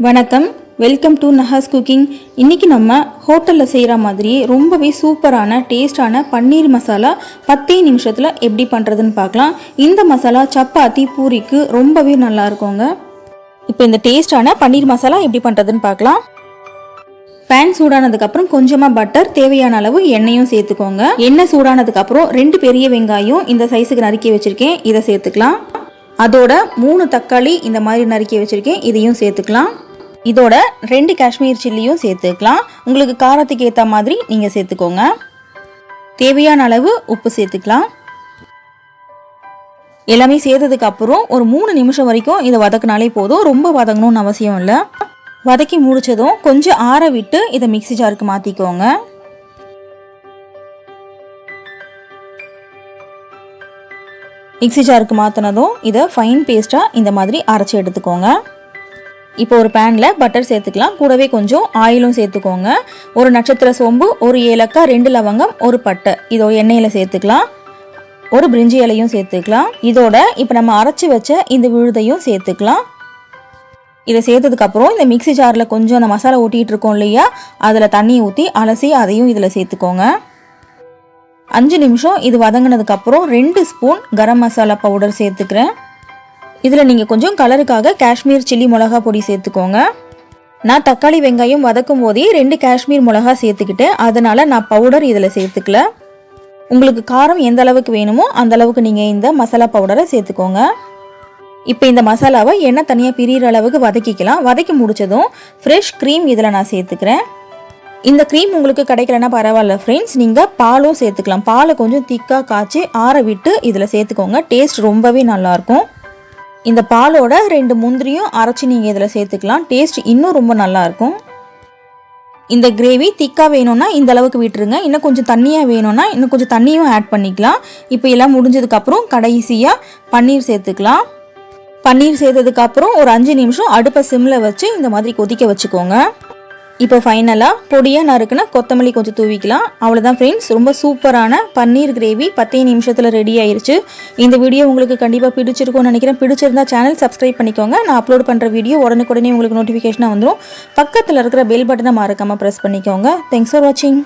வணக்கம், welcome to Nahas cooking. இன்றைக்கி நம்ம ஹோட்டலில் செய்கிற மாதிரி ரொம்பவே சூப்பரான டேஸ்டான பன்னீர் மசாலா 10 நிமிஷத்தில் எப்படி பண்ணுறதுன்னு பார்க்கலாம். இந்த மசாலா சப்பாத்தி பூரிக்கு ரொம்பவே நல்லா இருக்குங்க. இப்போ இந்த டேஸ்டான பன்னீர் மசாலா எப்படி பண்ணுறதுன்னு பார்க்கலாம். பேன் சூடானதுக்கப்புறம் கொஞ்சமாக பட்டர், தேவையான அளவு எண்ணெயும் சேர்த்துக்கோங்க. எண்ணெய் சூடானதுக்கப்புறம் 2 பெரிய வெங்காயம் இந்த சைஸுக்கு நறுக்கி வச்சுருக்கேன், இதை சேர்த்துக்கலாம். அதோட 3 தக்காளி இந்த மாதிரி நறுக்கி வச்சுருக்கேன், இதையும் சேர்த்துக்கலாம். இதோட 2 காஷ்மீர் சில்லியும் சேர்த்துக்கலாம். உங்களுக்கு காரத்துக்கு ஏற்ற மாதிரி நீங்கள் சேர்த்துக்கோங்க. தேவையான அளவு உப்பு சேர்த்துக்கலாம். எல்லாமே சேர்த்ததுக்கு அப்புறம் ஒரு 3 நிமிஷம் வரைக்கும் இதை வதக்கினாலே போதும். ரொம்ப வதங்கணும்னு அவசியம் இல்லை. வதக்கி முடிச்சதும் கொஞ்சம் ஆற விட்டு இதை மிக்ஸி ஜாருக்கு மாற்றிக்கோங்க. மிக்ஸி ஜாருக்கு மாற்றினதும் இதை ஃபைன் பேஸ்ட்டாக இந்த மாதிரி அரைச்சி எடுத்துக்கோங்க. இப்போ ஒரு பேனில் பட்டர் சேர்த்துக்கலாம். கூடவே கொஞ்சம் ஆயிலும் சேர்த்துக்கோங்க. ஒரு நட்சத்திர சோம்பு, ஒரு ஏலக்காய், 2 லவங்கம், ஒரு பட்டை இதோ எண்ணெயில் சேர்த்துக்கலாம். ஒரு பிரிஞ்சி இலையும் சேர்த்துக்கலாம். இதோட இப்போ நம்ம அரைச்சி வச்ச இந்த விழுதையும் சேர்த்துக்கலாம். இதை சேர்த்ததுக்கப்புறம் இந்த மிக்ஸி ஜாரில் கொஞ்சம் அந்த மசாலா ஊட்டிகிட்டு இருக்கோம் இல்லையா, அதில் தண்ணி ஊற்றி அலசி அதையும் இதில் சேர்த்துக்கோங்க. 5 நிமிஷம் இது வதங்கினதுக்கப்புறம் 2 ஸ்பூன் கரம் மசாலா பவுடர் சேர்த்துக்கிறேன். இதில் நீங்கள் கொஞ்சம் கலருக்காக காஷ்மீர் சில்லி மிளகா பொடி சேர்த்துக்கோங்க. நான் தக்காளி வெங்காயம் வதக்கும் போதே 2 காஷ்மீர் மிளகா சேர்த்துக்கிட்டேன், அதனால் நான் பவுடர் இதில் சேர்த்துக்கல. உங்களுக்கு காரம் எந்த அளவுக்கு வேணுமோ அந்த அளவுக்கு நீங்கள் இந்த மசாலா பவுடரை சேர்த்துக்கோங்க. இப்போ இந்த மசாலாவை எண்ணெய் தனியாக பிரிகிற அளவுக்கு வதக்கிக்கலாம். வதக்கி முடித்ததும் ஃப்ரெஷ் க்ரீம் இதில் நான் சேர்த்துக்கிறேன். இந்த க்ரீம் உங்களுக்கு கிடைக்கலன்னா பரவாயில்ல ஃப்ரெண்ட்ஸ், நீங்கள் பாலும் சேர்த்துக்கலாம். பாலை கொஞ்சம் திக்காக காய்ச்சி ஆற விட்டு இதில் சேர்த்துக்கோங்க. டேஸ்ட் ரொம்பவே நல்லாயிருக்கும். இந்த பாலோட 2 முந்திரியும் அரைச்சி நீங்கள் இதில் சேர்த்துக்கலாம். டேஸ்ட் இன்னும் ரொம்ப நல்லாயிருக்கும். இந்த கிரேவி திக்காக வேணும்னா இந்த அளவுக்கு விட்டுருங்க. இன்னும் கொஞ்சம் தண்ணியாக வேணும்னா இன்னும் கொஞ்சம் தண்ணியும் ஆட் பண்ணிக்கலாம். இப்போ எல்லாம் முடிஞ்சதுக்கப்புறம் கடைசியாக பன்னீர் சேர்த்துக்கலாம். பன்னீர் சேர்த்ததுக்கப்புறம் ஒரு 5 நிமிஷம் அடுப்பை சிம்மில் வச்சு இந்த மாதிரி கொதிக்க வச்சுக்கோங்க. இப்போ ஃபைனலாக பொடியாக நறுக்குன்னா கொத்தமல்லி கொஞ்சம் தூவிக்கலாம். அவ்வளோதான் ஃப்ரெண்ட்ஸ், ரொம்ப சூப்பரான பன்னீர் கிரேவி 10 நிமிஷத்தில் ரெடி ஆயிடுச்சு. இந்த வீடியோ உங்களுக்கு கண்டிப்பாக பிடிச்சிருக்கும்னு நினைக்கிறேன். பிடிச்சிருந்தா சேனல் சப்ஸ்கிரைப் பண்ணிக்கோங்க. நான் அப்லோட் பண்ணுற வீடியோ உடனுக்குடனே உங்களுக்கு நோட்டிஃபிகேஷனாக வந்துடும். பக்கத்தில் இருக்கிற பெல் பட்டனை மறக்காமல் ப்ரெஸ் பண்ணிக்கோங்க. தேங்க்ஸ் ஃபார் வாட்சிங்.